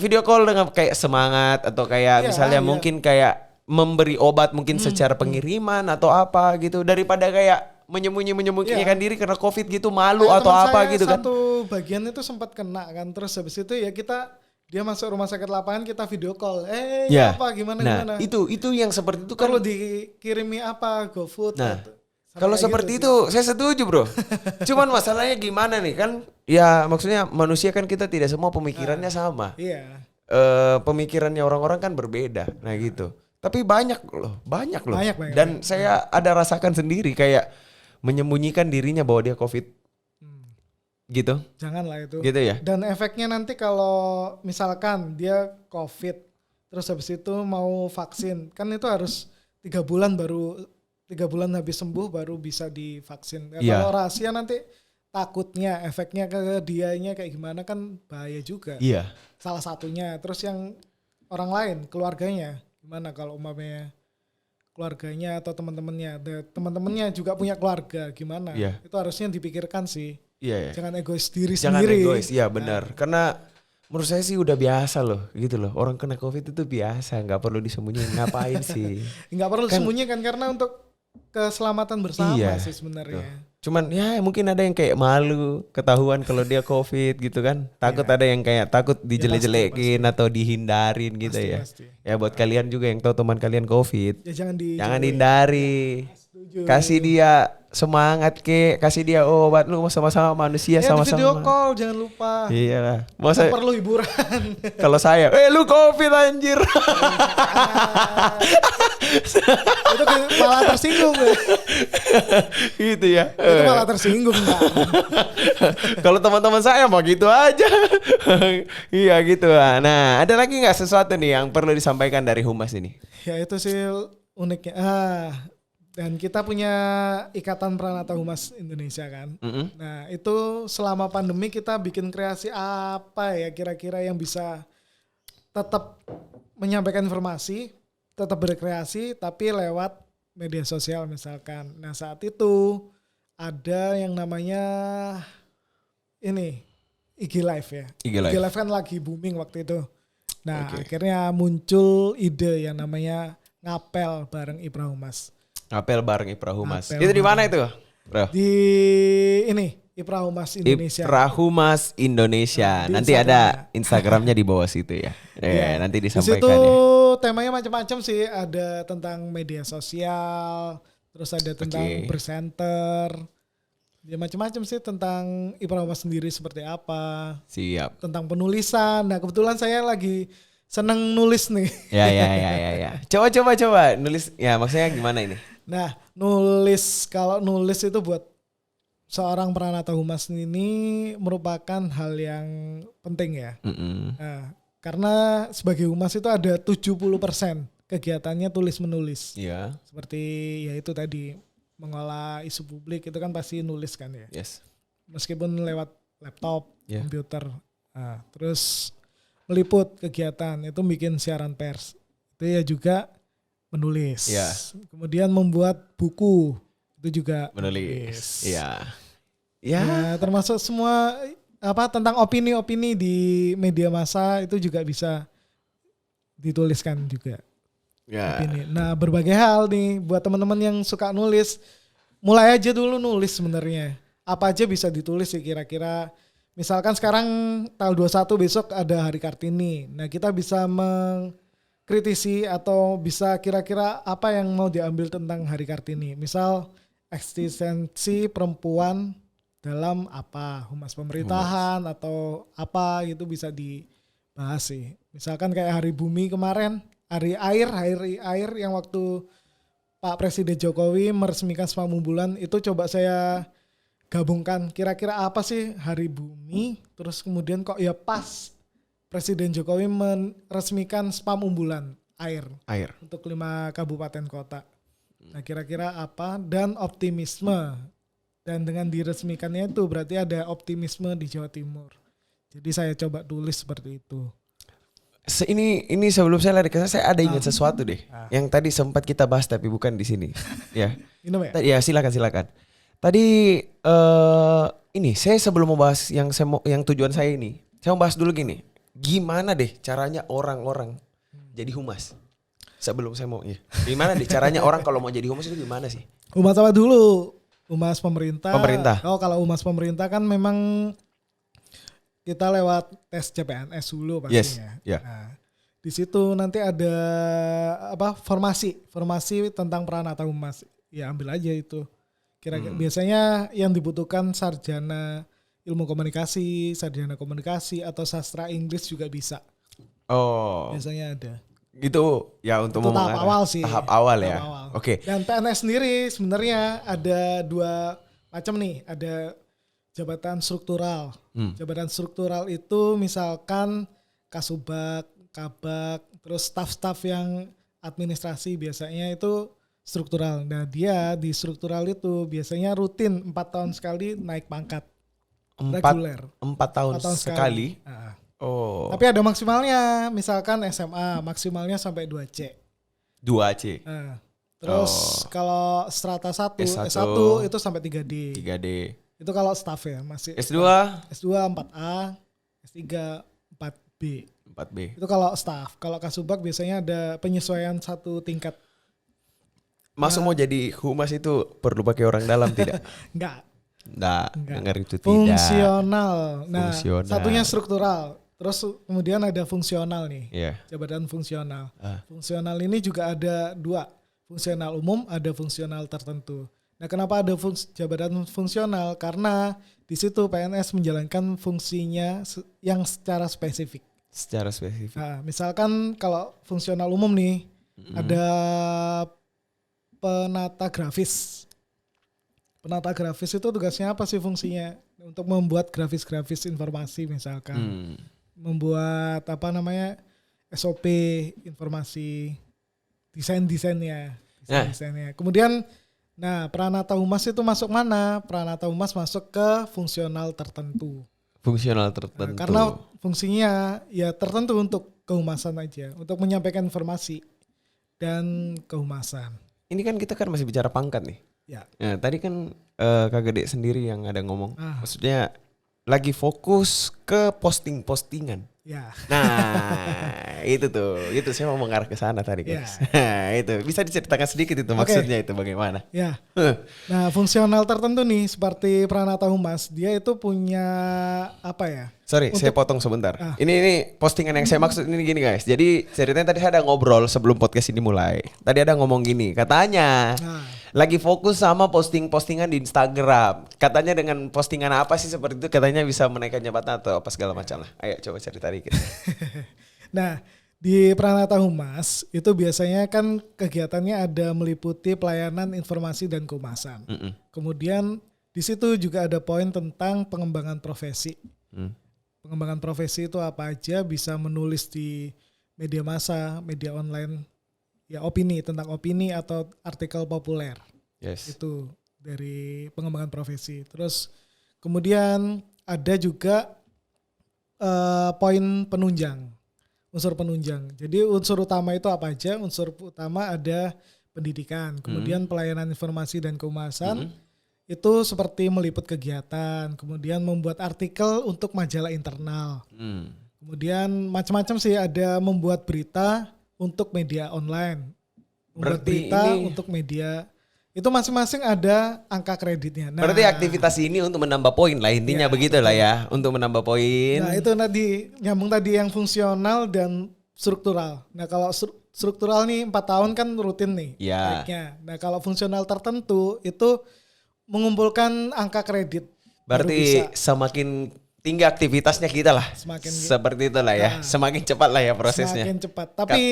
video call dengan kayak semangat atau kayak Iya, misalnya iya. mungkin kayak memberi obat mungkin secara pengiriman atau apa gitu daripada kayak menyembunyikan diri karena COVID gitu malu Kayak atau teman apa saya gitu kan. Satu bagian itu sempat kena kan, terus habis itu ya dia masuk rumah sakit lapangan, kita video call. Ya. Apa gimana Nah, gimana? itu yang seperti itu kan. Perlu dikirimi apa? GoFood. Nah, atau- sampai kalau kayak seperti gitu itu saya setuju bro. Cuman masalahnya gimana nih kan? Ya maksudnya manusia kan kita tidak semua pemikirannya sama. sih. Iya. Pemikirannya orang-orang kan berbeda. Nah gitu. Tapi banyak loh. Banyak, Dan saya ada rasakan sendiri kayak menyembunyikan dirinya bahwa dia COVID. Gitu. Janganlah itu. Gitu ya. Dan efeknya nanti kalau misalkan dia COVID, terus habis itu mau vaksin, kan itu harus 3 bulan habis sembuh baru bisa divaksin. Iya. Kalau rahasia nanti takutnya efeknya ke dianya kayak gimana kan bahaya juga. Iya. Salah satunya. Terus yang orang lain, keluarganya, gimana kalau umpamanya keluarganya atau teman-temannya juga punya keluarga, gimana? Iya. Itu harusnya dipikirkan sih. Iya. Jangan egois diri Jangan sendiri. egois. Iya benar. Karena menurut saya sih udah biasa loh gitu loh. Orang kena COVID itu biasa. Nggak perlu disembunyiin. Ngapain sih? Nggak perlu disembunyikan karena untuk keselamatan bersama Iya. sih sebenarnya. Cuman ya mungkin ada yang kayak malu ketahuan kalau dia COVID gitu kan. Takut ada yang kayak takut dijelek-jelekin atau dihindarin gitu ya. Pasti. Ya buat kalian juga yang tahu teman kalian COVID. Ya jangan Jangan dihindari. Setuju. Kasih dia semangat kasih dia obat lu sama-sama manusia Ya di video sama-sama. call jangan lupa. Iya lah. Kan Masa perlu hiburan. kalau saya, lu COVID anjir. Itu malah tersinggung. Ya. Gitu ya. Itu malah tersinggung kan. Kalau teman-teman saya mah gitu aja. Iya gitu lah. Nah, ada lagi nggak sesuatu nih yang perlu disampaikan dari Humas ini? Ya itu sih uniknya. Dan kita punya Ikatan Pranata Humas Indonesia kan. Mm-mm. Nah itu selama pandemi kita bikin kreasi apa ya kira-kira yang bisa tetap menyampaikan informasi, tetap berkreasi tapi lewat media sosial misalkan. Nah saat itu ada yang namanya ini IG Live ya. IG Live. kan lagi booming waktu itu. Nah akhirnya muncul ide yang namanya ngapel bareng Ipra Humas. Ngapel bareng Ipra Humas. Ngapel Itu di mana itu, Bro? Di ini Ipra Humas Indonesia. Ipra Humas Indonesia. Di Nanti ada Instagramnya di bawah situ ya. Nanti Di situ disampaikan ya. temanya macam-macam sih. Ada tentang media sosial, terus ada tentang presenter. Ya macam-macam sih tentang Ipra Humas sendiri seperti apa. Siap. Tentang penulisan. Nah kebetulan saya lagi seneng nulis nih. Ya. Coba nulis. Ya maksudnya gimana ini? Nah kalau nulis itu buat seorang Pranata Humas ini merupakan hal yang penting ya. Mm-mm. Nah, karena sebagai humas itu ada 70% kegiatannya tulis menulis. Iya. Seperti ya itu tadi mengolah isu publik itu kan pasti nulis kan ya. Yes. Meskipun lewat laptop, Yeah. komputer. Nah, terus meliput kegiatan itu bikin siaran pers. Itu ya juga menulis. Yeah. Kemudian membuat buku itu juga Menulis. Iya. Ya. Ya, termasuk semua tentang opini-opini di media massa itu juga bisa dituliskan juga. Ya. Opini. Nah, berbagai hal nih buat teman-teman yang suka nulis, mulai aja dulu nulis sebenarnya. Apa aja bisa ditulis sih kira-kira. Misalkan sekarang tanggal 21 besok ada Hari Kartini. Nah, kita bisa kritisi atau bisa kira-kira apa yang mau diambil tentang Hari Kartini. Misal eksistensi perempuan dalam apa, humas pemerintahan atau apa gitu bisa dibahas sih. Misalkan kayak Hari Bumi kemarin, hari air yang waktu Pak Presiden Jokowi meresmikan spam unggulan itu coba saya gabungkan kira-kira apa sih Hari Bumi, terus kemudian kok ya pas Presiden Jokowi meresmikan spam unggulan air untuk 5 kabupaten kota. Nah kira-kira apa dan optimisme, dan dengan diresmikannya itu berarti ada optimisme di Jawa Timur. Jadi saya coba tulis seperti itu. Ini sebelum saya lari ke sana, saya ada ingat sesuatu deh. Yang tadi sempat kita bahas tapi bukan di sini. Ya. Minum ya? Ya silakan. Tadi ini saya sebelum mau bahas yang tujuan saya ini, saya mau bahas dulu gini. Gimana deh caranya orang-orang jadi humas? Sebelum saya mau gimana deh caranya orang kalau mau jadi humas itu gimana sih? Humas apa dulu? Humas pemerintah. Oh kalau humas pemerintah kan memang kita lewat tes CPNS dulu pastinya. Yes, yeah. Nah, di situ nanti ada formasi tentang peran atau humas. Ya ambil aja itu. Kira-kira biasanya yang dibutuhkan sarjana ilmu komunikasi, sarjana komunikasi atau sastra Inggris juga bisa. Oh. Biasanya ada. Gitu ya untuk tahap awal sih. Tahap awal ya. Oke. Dan PNS sendiri sebenarnya ada 2 macam nih. Ada jabatan struktural. Jabatan struktural itu misalkan Kasubag, Kabag, terus staf-staf yang administrasi biasanya itu struktural. Nah dia di struktural itu biasanya rutin 4 tahun sekali naik pangkat. 4 tahun sekali. Nah. Oh. Tapi ada maksimalnya, misalkan SMA maksimalnya sampai 2C. 2C. Nah, terus kalau strata 1, S1 itu sampai 3D. 3D. Itu kalau staff ya, masih S2 4A, S3 4B. 4B. Itu kalau staff. Kalau Kasubag biasanya ada penyesuaian 1 tingkat. Masuk mau jadi humas itu perlu pakai orang dalam tidak? Enggak. Dengar itu tidak. Fungsional. Nah, fungsional. Satunya struktural. Terus kemudian ada fungsional nih. Yeah. Jabatan fungsional. Fungsional ini juga ada 2. Fungsional umum, ada fungsional tertentu. Nah, kenapa ada jabatan fungsional? Karena di situ PNS menjalankan fungsinya yang secara spesifik. Nah, misalkan kalau fungsional umum nih, ada penata grafis. Penata grafis itu tugasnya apa sih fungsinya? Untuk membuat grafis-grafis informasi misalkan. Membuat SOP informasi, desainnya. Kemudian Pranata Humas itu masuk mana? Pranata Humas masuk ke fungsional tertentu. Karena fungsinya ya tertentu untuk kehumasan aja, untuk menyampaikan informasi dan kehumasan. Ini kan kita masih bicara pangkat nih. Ya. Nah, tadi kan Kak Gede sendiri yang ada ngomong. Maksudnya lagi fokus ke postingan. Ya. Nah, itu saya mau mengarah ke sana tadi, guys. Ya. Itu bisa diceritakan sedikit itu maksudnya itu bagaimana? Ya. Nah, fungsional tertentu nih seperti Pranata Humas, dia itu punya saya potong sebentar. Ini postingan yang saya maksud ini gini, guys. Jadi ceritanya tadi saya ada ngobrol sebelum podcast ini mulai. Tadi ada ngomong gini, katanya lagi fokus sama postingan di Instagram. Katanya dengan postingan apa sih seperti itu katanya bisa menaikkan jabatan atau apa segala macam lah. Ayo coba cerita dikit. Nah, di Pranata Humas itu biasanya kan kegiatannya ada meliputi pelayanan informasi dan kehumasan. Kemudian di situ juga ada poin tentang pengembangan profesi. Pengembangan profesi itu apa aja, bisa menulis di media massa, media online, ya tentang opini atau artikel populer. Yes. Itu dari pengembangan profesi. Terus kemudian ada juga poin penunjang, unsur penunjang. Jadi unsur utama itu apa aja? Unsur utama ada pendidikan, kemudian pelayanan informasi dan kehumasan. Itu seperti meliput kegiatan, kemudian membuat artikel untuk majalah internal. Kemudian macam-macam sih, ada membuat berita untuk media online. Membuat berita untuk media, itu masing-masing ada angka kreditnya. Nah, berarti aktivitas ini untuk menambah poin lah intinya begitulah ya, untuk menambah poin. Nah itu tadi nyambung tadi yang fungsional dan struktural. Nah kalau struktural nih 4 tahun kan rutin nih Ya. naiknya. Nah kalau fungsional tertentu itu mengumpulkan angka kredit. Baru Berarti bisa. semakin tinggi aktivitasnya kita lah. Semakin Seperti itulah ya. Semakin cepat lah ya prosesnya. Semakin cepat. Tapi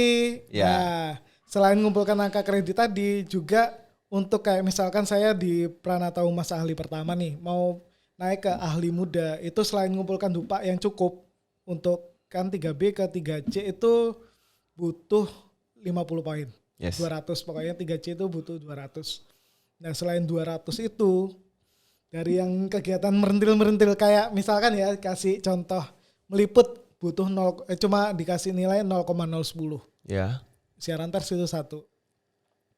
ya. nah, selain mengumpulkan angka kredit tadi juga untuk kayak misalkan saya di Pranata Humas ahli pertama nih mau naik ke ahli muda itu selain mengumpulkan dupa yang cukup untuk kan 3B ke 3C itu butuh 50 poin. Yes. 200 pokoknya 3C itu butuh 200. Nah selain 200 itu dari yang kegiatan merentil-merentil kayak misalkan ya kasih contoh meliput butuh cuma dikasih nilai 0,010. Ya. Siaran pers itu 1.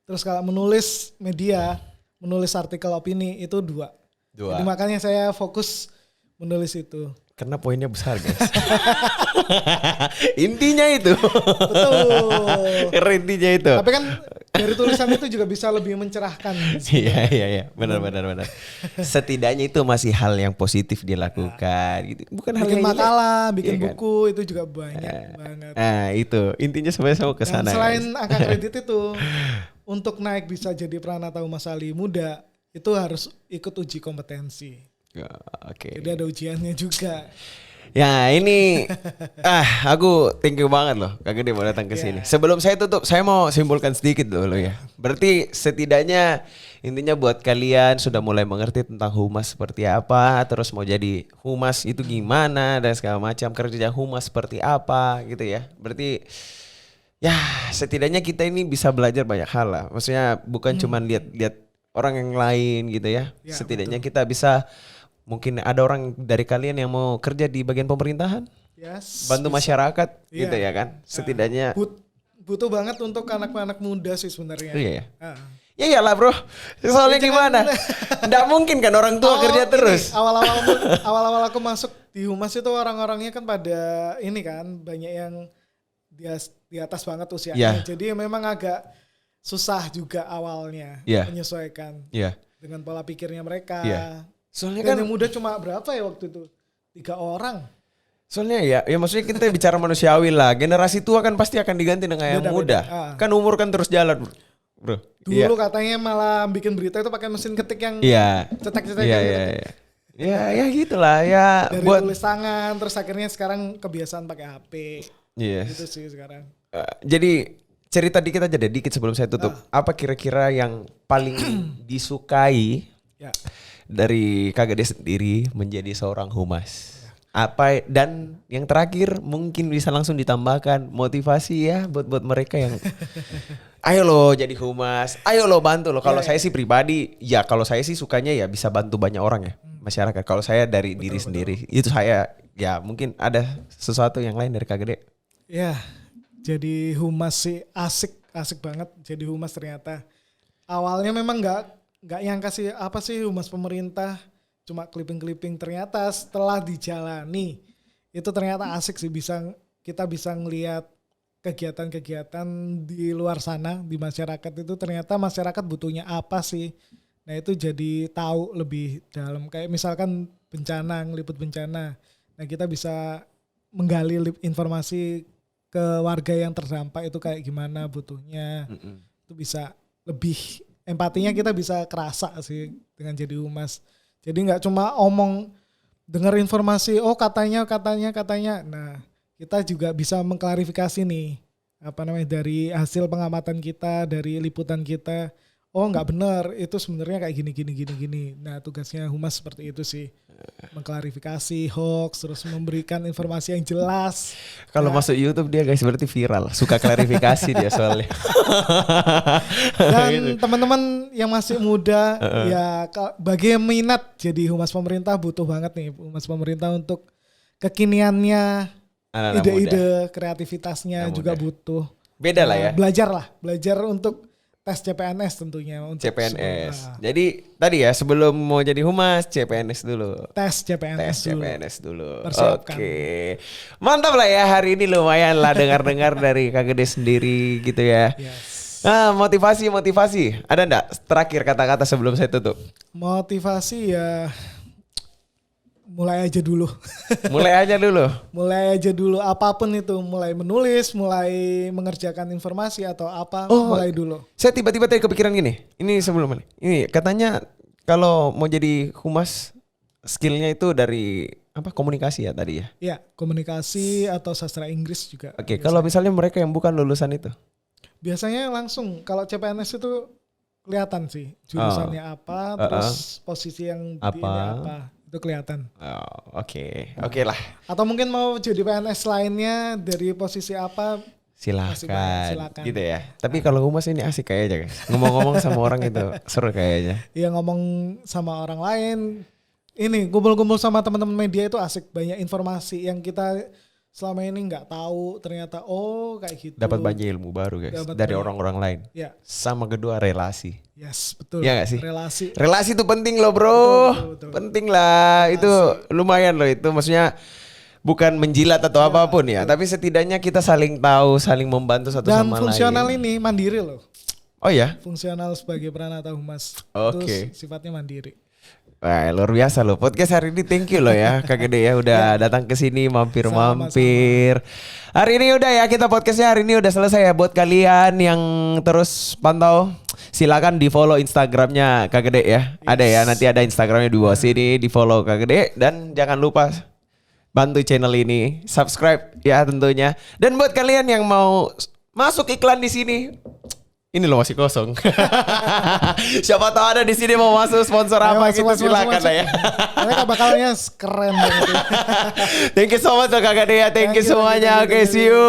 Terus kalau menulis media, menulis artikel opini itu 2. Jadi makanya saya fokus menulis itu. Karena poinnya besar guys. Intinya itu. Betul. Intinya itu. Tapi kan dari tulisan itu juga bisa lebih mencerahkan. Iya. Benar. Setidaknya itu masih hal yang positif dilakukan gitu. Bukan hal Bikin yang makalah, bikin Iya kan? buku itu juga banyak banget. Nah itu intinya sebenarnya saya mau ke Dan sana. selain guys. angka kredit itu untuk naik bisa jadi Pranata Humas ahli muda itu harus ikut uji kompetensi. Ya, Oke. Jadi ada ujiannya juga. Ya ini aku thank you banget loh Kak Gede mau datang ke sini. Sebelum saya tutup saya mau simpulkan sedikit dulu ya. Berarti setidaknya intinya buat kalian sudah mulai mengerti tentang humas seperti apa, terus mau jadi humas itu gimana dan segala macam, kerja humas seperti apa gitu ya. Berarti ya setidaknya kita ini bisa belajar banyak hal lah. Maksudnya bukan cuma lihat orang yang lain gitu ya. Ya, Setidaknya kita bisa mungkin ada orang dari kalian yang mau kerja di bagian pemerintahan, Yes, bantu bisa. masyarakat Iya. gitu ya kan. Setidaknya Butuh banget untuk anak-anak muda sih sebenarnya. iya ya. Ah. Ya iyalah bro. Soalnya Ya, gimana? Nggak mungkin kan orang tua kerja ini, terus. Awal-awal aku masuk di humas itu orang-orangnya kan pada ini kan banyak yang di atas banget usianya. Ya. Jadi memang agak susah juga awalnya Ya. menyesuaikan Iya. dengan pola pikirnya mereka. Iya. Soalnya Dan kan yang muda cuma berapa ya waktu itu? 3 orang. soalnya ya maksudnya kita bicara manusiawi lah. Generasi tua kan pasti akan diganti dengan yang Beda-beda. muda. Ah. Kan umur kan terus jalan, bro. Dulu katanya malah bikin berita itu pakai mesin ketik yang Iya. cetek-cetek Iya, gitu. iya. Ya gitulah ya Dari buat tulis tangan terus akhirnya sekarang kebiasaan pakai HP. Iya. Gitu sih sekarang. Jadi cerita dikit aja deh, dikit sebelum saya tutup. Apa kira-kira yang paling disukai Ya. dari Kak Gede sendiri menjadi seorang humas? Apa dan yang terakhir mungkin bisa langsung ditambahkan motivasi ya buat mereka yang ayo lo jadi humas, ayo lo bantu lo. Kalau saya sih pribadi, ya kalau saya sih sukanya ya bisa bantu banyak orang ya masyarakat. Kalau saya dari diri sendiri itu saya ya mungkin ada sesuatu yang lain dari Kak Gede. Ya, jadi humas sih asik banget jadi humas ternyata. Awalnya memang nggak yang kasih apa sih humas pemerintah cuma clipping ternyata setelah dijalani itu ternyata asik sih kita bisa ngelihat kegiatan-kegiatan di luar sana di masyarakat itu ternyata masyarakat butuhnya apa sih. Nah itu jadi tahu lebih dalam kayak misalkan bencana ngeliput bencana. Nah kita bisa menggali informasi ke warga yang terdampak itu kayak gimana butuhnya. Itu bisa lebih empatinya kita bisa kerasa sih dengan jadi humas. Jadi nggak cuma dengar informasi katanya. Nah kita juga bisa mengklarifikasi nih dari hasil pengamatan kita dari liputan kita. Nggak benar itu sebenarnya kayak gini. Nah tugasnya humas seperti itu sih. Mengklarifikasi hoax terus memberikan informasi yang jelas. Kalau masuk YouTube dia guys berarti viral, suka klarifikasi dia soalnya. Dan teman-teman yang masih muda ya bagi yang minat jadi humas pemerintah butuh banget nih humas pemerintah untuk kekiniannya, Anak-anak ide-ide kreativitasnya Anak juga muda. butuh. Beda lah ya. Belajar untuk tes CPNS tentunya untuk CPNS. Jadi tadi ya sebelum mau jadi humas CPNS dulu. tes CPNS dulu. CPNS dulu. Persiapkan. Oke. Mantap lah ya hari ini lumayan lah dengar-dengar dari Kak Gede sendiri gitu ya. Yes. Nah, motivasi. Ada enggak terakhir kata-kata sebelum saya tutup? Motivasi ya mulai aja dulu. Mulai aja dulu. Mulai aja dulu apapun itu, mulai menulis, mulai mengerjakan informasi atau apa, Oh. mulai dulu. Saya tiba-tiba tadi kepikiran gini. Ini sebelum ini katanya kalau mau jadi humas skillnya itu dari apa komunikasi ya tadi ya. Ya, komunikasi atau sastra Inggris juga. Oke, kalau misalnya mereka yang bukan lulusan itu. Biasanya langsung kalau CPNS itu kelihatan sih jurusannya apa, terus posisi yang di ini apa, itu kelihatan. Oh, oke lah. Atau mungkin mau jadi PNS lainnya dari posisi apa? Silakan. Gitu ya. Tapi kalau humas ini asik kayaknya guys. Ngomong-ngomong sama orang itu seru kayaknya. Ya ngomong sama orang lain. Ini kumpul-kumpul sama teman-teman media itu asik, banyak informasi yang kita selama ini nggak tahu, ternyata kayak gitu. Dapat banyak ilmu baru guys dari orang-orang lain. Ya. Sama kedua relasi. Yes, betul. Iya gak sih? Relasi itu penting loh bro. Betul. Penting lah. Relasi. Itu lumayan loh itu. Maksudnya bukan menjilat atau apapun ya. Tapi setidaknya kita saling tahu, saling membantu satu dan sama lain. Dan fungsional ini mandiri loh. Oh ya? Fungsional sebagai peranata humas. Oke. Terus sifatnya mandiri. Wah, luar biasa loh. Podcast hari ini thank you loh ya Kak Gede ya udah datang ke sini mampir-mampir. Hari ini udah ya kita podcastnya hari ini udah selesai ya. Buat kalian yang terus pantau silakan di follow Instagramnya Kak Gede ya. Yes. Ada ya nanti ada Instagramnya di bawah sini, di follow Kak Gede dan jangan lupa bantu channel ini, subscribe ya tentunya. Dan buat kalian yang mau masuk iklan di sini, ini loh masih kosong. Siapa tahu ada di sini mau masuk sponsor apa gitu silakan lah ya. Mereka bakalnya keren banget. Thank you so much Kak Gede ya. Thank you semuanya. Oke, see you.